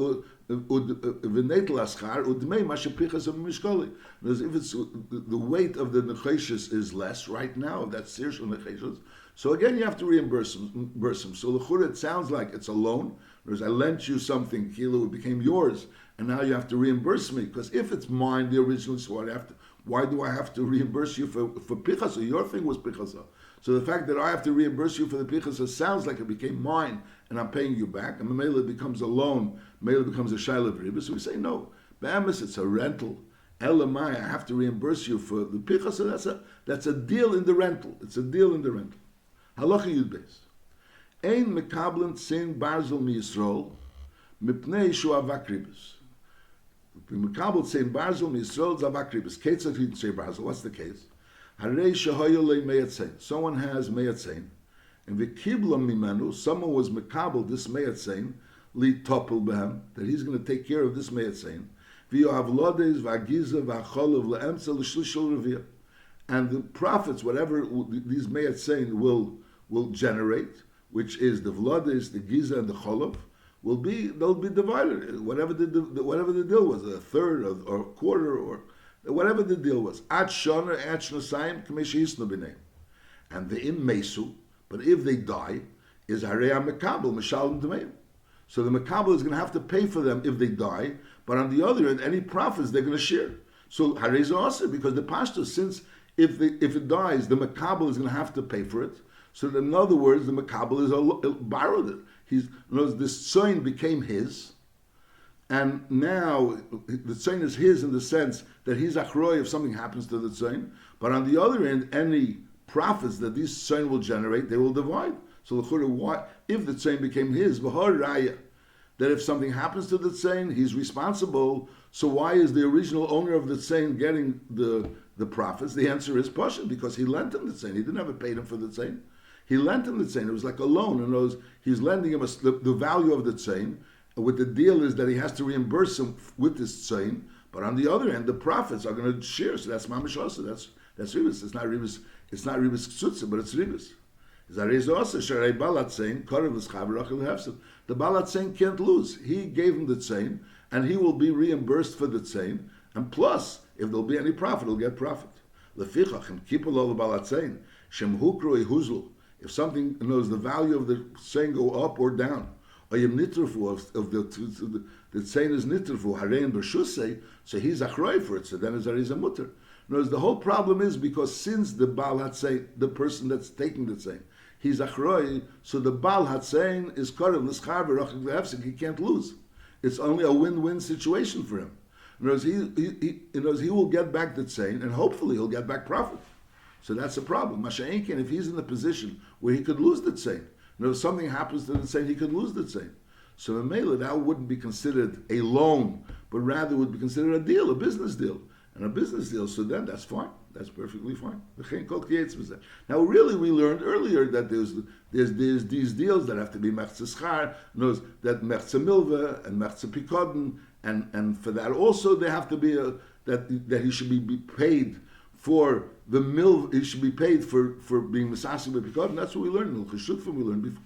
v'neitel aschar udmei mashapichas of mishkali. Because if it's the weight of the necheshes is less right now, that's sir shel necheshes. So again, you have to reimburse them. So l'chura, it sounds like it's a loan. Whereas I lent you something, kilo, it became yours, and now you have to reimburse me. Because if it's mine, the original, so why do I have to reimburse you for pichasa? Your thing was pichasa. So the fact that I have to reimburse you for the pichasa sounds like it became mine, and I'm paying you back. And Mela, it becomes a loan. Mela becomes a shayla v'ribah. So we say no. B'amis, it's a rental. Elamai, I have to reimburse you for the pichasa. That's a deal in the rental. It's a deal in the rental. Halacha Yud Beis. Ein mekablen tzein barzel mi Yisrael mipnei shu avak ribos. Mekabel tzein barzel mi Yisrael is avak ribos. Ketzat hu tzein barzel. What's the case? Harei shehoyo le meyat tzein. Someone has meyat tzein, and v'kiblam mimenu. Someone was mekabel this meyat tzein li topel behem, that he's going to take care of this meyat tzein. V'yohav lodes v'agiza v'acholav le'emtza l'shlishol reviyah. And the profits, whatever these meyat tzein will generate, which is the vlodes, the giza, and the cholov, they'll be divided. Whatever the deal was, a third or a quarter or whatever the deal was. At shana, at shnasayim, k'mesh hisnu b'neim. And the in mesu, but if they die, is harei mekabel mishalim d'meim. So the mekabel is going to have to pay for them if they die. But on the other end, any profits they're going to share. So harei also, because the pashto, since if it dies, the mekabel is going to have to pay for it. So in other words, the Makabel is borrowed it. This tzoyin became his, and now the tzoyin is his in the sense that he's achroi if something happens to the tzoyin. But on the other end, any profits that these tzoyin will generate, they will divide. So why, if the tzoyin became his, v'har raya, that if something happens to the tzoyin, he's responsible. So why is the original owner of the tzoyin getting the profits? The answer is Pasha, because he lent him the tzoyin. He didn't have to pay him for the tzoyin. He lent him the tzayin. It was like a loan. And he's lending him the value of the tzayin. With the deal is that he has to reimburse him with this tzayin. But on the other hand, the profits are going to share. So that's mamish also. That's ribis. It's not ribis. It's not ribis ksutza, but it's ribis. The balat tzayin can't lose. He gave him the tzayin, and he will be reimbursed for the tzayin. And plus, if there'll be any profit, he'll get profit. Lefichach and kipul ol balat tzayin shem hukru ehuzlu. If something knows the value of the tzayin go up or down, or yem nitrafu of the tzayin is nitrafu harein b'shusei, so he's achroi for it. So then is a mutter. Notice the whole problem is because since the Baal Hatzayin, the person that's taking the tzayin, he's achroi, so the Baal Hatzayin is karev l'schar v'rachik v'hefsek. He can't lose. It's only a win-win situation for him. Notice he will get back the tzayin, and hopefully he'll get back profit. So that's a problem. Masha'inkin, if he's in the position where he could lose the tzayin, if something happens to the tzayin, he could lose the tzayin. So in Mela, that wouldn't be considered a loan, but rather would be considered a deal, a business deal. And a business deal, so then that's fine. That's perfectly fine. Now, really, we learned earlier that there's these deals that have to be mechza schar, that mechza milveh and mechza pikodin, and for that also they have to be that he should be paid for the milv. He should be paid for being misasi with pikodin. That's what we learned in Hilchos Shutfim. We learned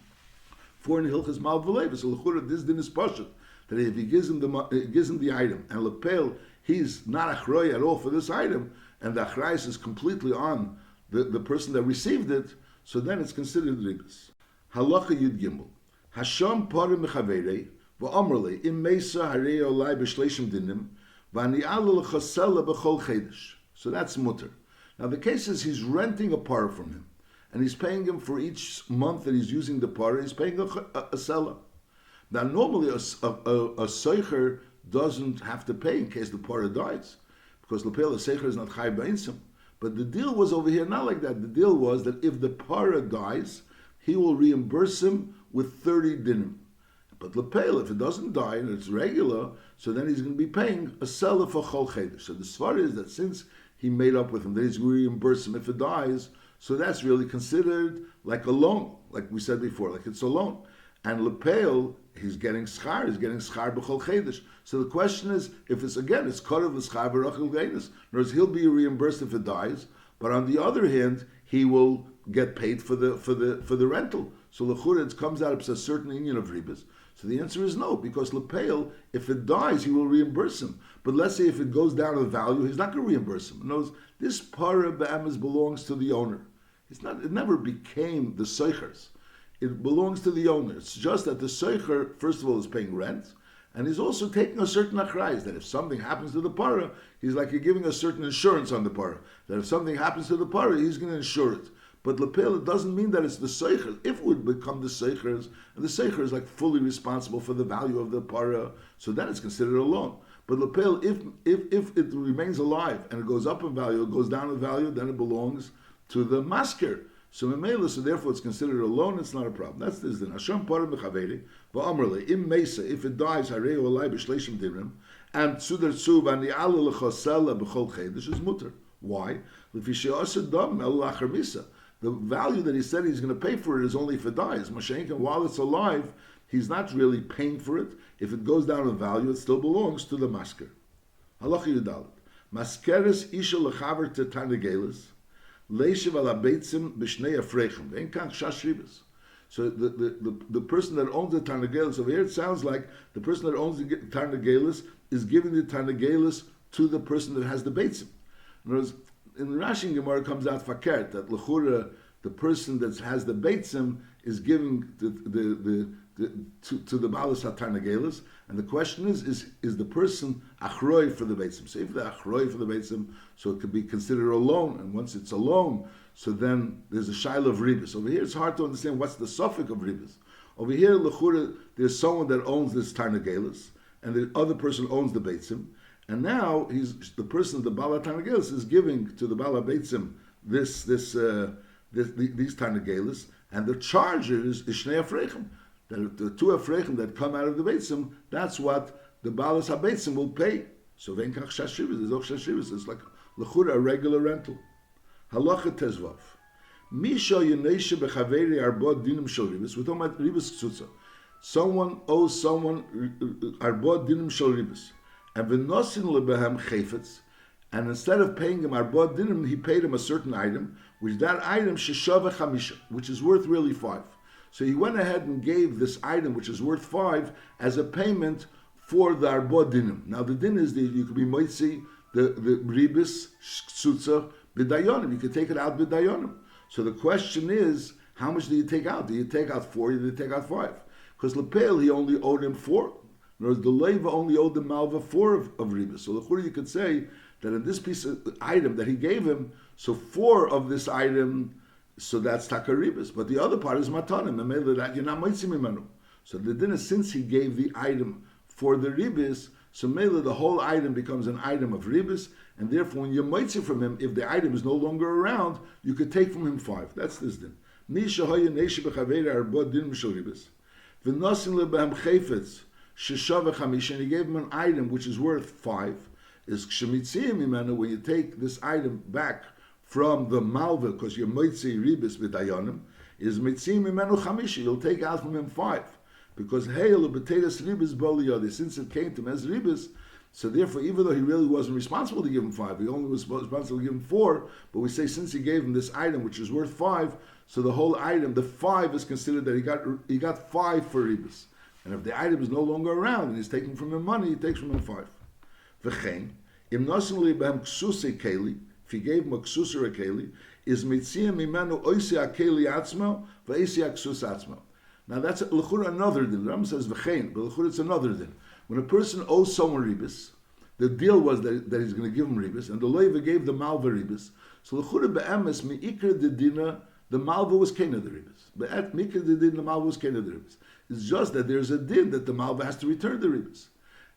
before in Hilchos Malveh V'Loveh. So l'chura, this din is pashut, that if he gives him the item and lepel, he's not achroi at all for this item, and the achrayis is completely on the person that received it, so then it's considered ribis. Halacha Yud Gimel. Hasham parim mechaverei v'amrlei im meisa harei olai b'shleishim dinim v'ani'alu l'chasela b'chol chedesh. So that's mutter. Now the case is he's renting a par from him, and he's paying him for each month that he's using the par. He's paying a seller. Now normally a seicher doesn't have to pay in case the parah dies, because lepel seicher is not chayv b'insim. But the deal was over here not like that. The deal was that if the parah dies, he will reimburse him with 30 dinim. But lepel, if it doesn't die and it's regular, so then he's going to be paying a seller for chol chedesh. So the svar is that since he made up with him, that he's going to reimburse him if it dies, so that's really considered like a loan, like we said before, like it's a loan. And lepel, he's getting schar b'chol chedesh. So the question is, if it's again, it's korav l'schar b'rachel geinis. In other words, he'll be reimbursed if it dies, but on the other hand, he will get paid for the rental. So l'chura, it comes out of a certain union of ribas. So the answer is no, because lepel, if it dies, he will reimburse him. But let's say if it goes down in value, he's not going to reimburse him. In other words, this para be'emes belongs to the owner. It never became the seicher's. It belongs to the owner. It's just that the seicher, first of all, is paying rent, and he's also taking a certain achrayis, that if something happens to the para, he's like you're giving a certain insurance on the para. That if something happens to the para, he's going to insure it. But lepel, it doesn't mean that it's the seicher. If it would become the seicher's, and the seicher is like fully responsible for the value of the para, so then it's considered a loan. But lepel, if it remains alive and it goes up in value, it goes down in value, then it belongs to the masker. So therefore it's considered a loan, it's not a problem. That's this then. Hashem para b'chaveri, v'amrle, im mesa, if it dies, harei olai b'shleishim dirim, and tzudar tzuv, and ni'ala l'chosela b'chol chedesh is mutter. Why? L'fi she'asa dam el lachar misa. The value that he said he's going to pay for it is only if it dies. Mashenka, while it's alive, he's not really paying for it. If it goes down in value, it still belongs to the masker. Halacha Yudalet. Maskeres isha lechaver tetanagelis, leishiv ala beitzim b'shnei afrechem. Ve'en kan chash ribas. So the person that owns the tarnagelis, over here it sounds like the person that owns the tarnagelis is giving the tarnagelis to the person that has the beitzim. In other words, in the Rashi Gemara comes out fakert that l'chura, the person that has the beitzim is giving to the balas hatarnagelis, and the question is the person achroi for the beitzim? So if the achroi for the beitzim, so it could be considered a loan, and once it's a loan, so then there's a shaila of ribas. Over here it's hard to understand what's the suffix of ribas. Over here l'chura, there's someone that owns this tarnagelis, and the other person owns the beitzim. And now the person, the Bala Tarnagelis, is giving to the Bala Beitzim these Tarnagelis, and the charge is Shnei Afrechem. The two Afrechem that come out of the Beitzim, that's what the Balas HaBeitzim will pay. So Venkach Shashivas, there's auch Shashivas, it's like L'chura, a regular rental. Halacha Tezvav. Misha Yeneshe Bechaveri Arbod Dinim Shel Ribis, we're talking about Ribis Ksutza. Someone owes someone Arbod Dinim Shel Ribis. And v'nosin lebehem chayfetz, and instead of paying him arbod dinim, he paid him a certain item, which that item sheshava chamisha, which is worth really 5. So he went ahead and gave this item, which is worth 5, as a payment for the arbod dinim. Now the din is that you could be moitzi the ribis ksutza b'dayonim. You could take it out b'dayonim. So the question is, how much do you take out? Do you take out 4? Or do you take out 5? Because lepel, he only owed him 4. In other words, the Leva only owed the Malveh 4 of ribas. So the you could say that in this piece of item that he gave him, so 4 of this item, so that's taka ribas. But the other part is matanim, and maybe that you're not moitzim imanu. So the din is, since he gave the item for the ribas, so maybe the whole item becomes an item of ribas, and therefore when you moitzim from him, if the item is no longer around, you could take from him 5. That's this din. Misha hoya neisha b'chaveri arbod din mishal ribas. V'nosin lebehem chayfetz. Sheshava Chamish, and he gave him an item which is worth 5, is Kshemitziim Imenu, when you take this item back from the Malveh, because you're Moitzi Ribis B'dayonim, is Mitziim Imenu Chamish, you'll take out from him 5. Because Heil B'teres Ribis Boliyodi, since it came to him as Ribis, so therefore, even though he really wasn't responsible to give him 5, he only was responsible to give him 4, but we say since he gave him this item which is worth 5, so the whole item, the 5 is considered that he got 5 for Ribis. And if the item is no longer around and he's taking from him money, he takes from him 5. V'chein, im nosin lebehem ksusei keli, if he gave him a ksus or a keli, is mitziyim imenu oisi akeli atzmo, v'oisi aksus atzmo. Now that's l'chura another din. The Rambam says v'chein, but l'chura it's another din. When a person owes someone ribis, the deal was that he's going to give him ribis, and the Leva gave the Malveh ribis. So l'chura be'emes mi'ikra de dina, the Malveh was kena the ribis. Be'et mi'ikra de dina, the Malveh was kena the ribis. It's just that there's a din that the Malveh has to return the ribis.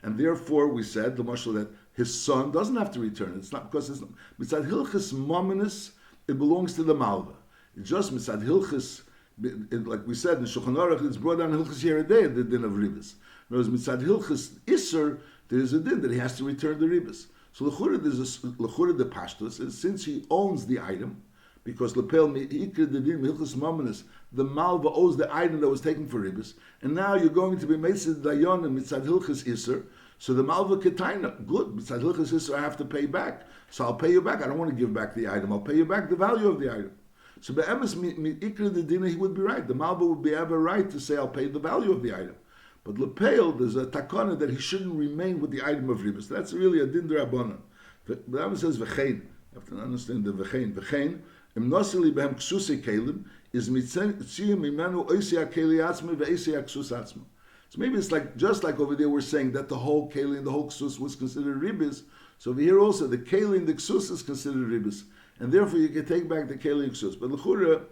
And therefore we said, the Mashal, that his son doesn't have to return. It's not because it's mitzad hilchis mominus, it belongs to the Malveh. It's just mitzad hilchis like we said in Shulchan Aruch, it's brought down Hilchas Yeridei, the din of ribis. Whereas mitzad Hilchas Isser, there is a din that he has to return the ribis. So l'chura the pashtus is since he owns the item, because lepel meikir the din Hilchas Mamanis, the malva owes the item that was taken for ribis, and now you're going to be meitzad dayon and mitzad Hilchas Isser. So the malva ketaina, good. Mitzad Hilchas Isser, I have to pay back. So I'll pay you back. I don't want to give back the item. I'll pay you back the value of the item. So be'emes ikra the dina, he would be right. The malva would be ever right to say, I'll pay the value of the item. But lepeil, there's a takana that he shouldn't remain with the item of ribis. That's really a din d'Rabbanan. The Rambam says v'chein. You have to understand the v'chein. V'chein im nosili behem ksusi kelim is mitziyim imenu oisei keli atzma ve'oisei ksus atzma. So maybe it's like just like over there we're saying that the whole keli and the whole ksus was considered ribis. So over here also the keli and the ksus is considered ribis, and therefore you can take back the keli and ksus. But l'chura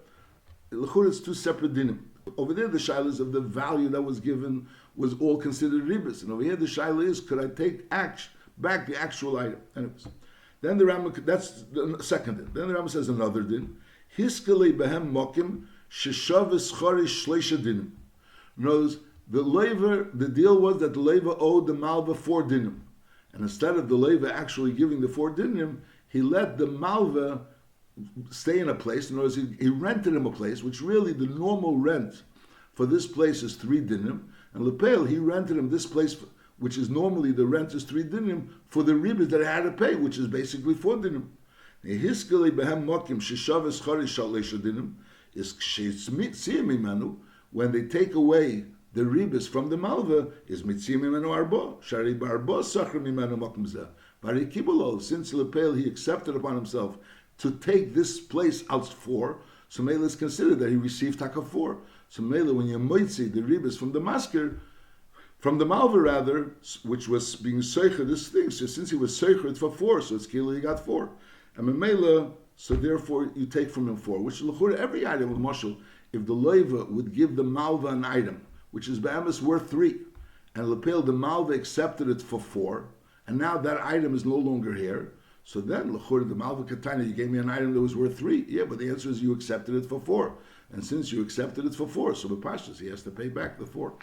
it's two separate dinim. Over there the shaila of the value that was given was all considered ribis, and over here the shaila is could I take back the actual item? Anyways, then the Rambam, that's the second din. Then the Rambam says another din. Hiskele behem mokim sheshavis chorish shleisha dinim. Knows the deal was that the leiva owed the malva 4 dinim. And instead of the leiva actually giving the 4 dinim, he let the malva stay in a place. In other words, he rented him a place, which really the normal rent for this place is 3 dinim. And lepel, he rented him this place, which is normally the rent is 3 dinim, for the ribis that he had to pay, which is basically 4 dinim. Hiskele behem mokim sheshavis chorish shleisha dinim is kshetzmiyim imanu, when they take away the ribis from the malva is mitzim imenu arbo shari barbo sachar mimenu makom zeh bari kibulo. Since lepel he accepted upon himself to take this place out 4, so Mela is considered that he received taka 4. So Mela, when you moitzi the ribis from the masker, from the malva rather, which was being seicher this thing, so since he was seicher for 4, so it's kilo he got 4, and Mela, so therefore you take from him 4, which l'chura every item of mashal, if the leiva would give the malva an item which is be'emes worth 3, and lepel the malva accepted it for 4, and now that item is no longer here. So then l'chura the malva katana, you gave me an item that was worth 3. Yeah, but the answer is you accepted it for 4, and since you accepted it for 4, so b'pashtus he has to pay back the 4.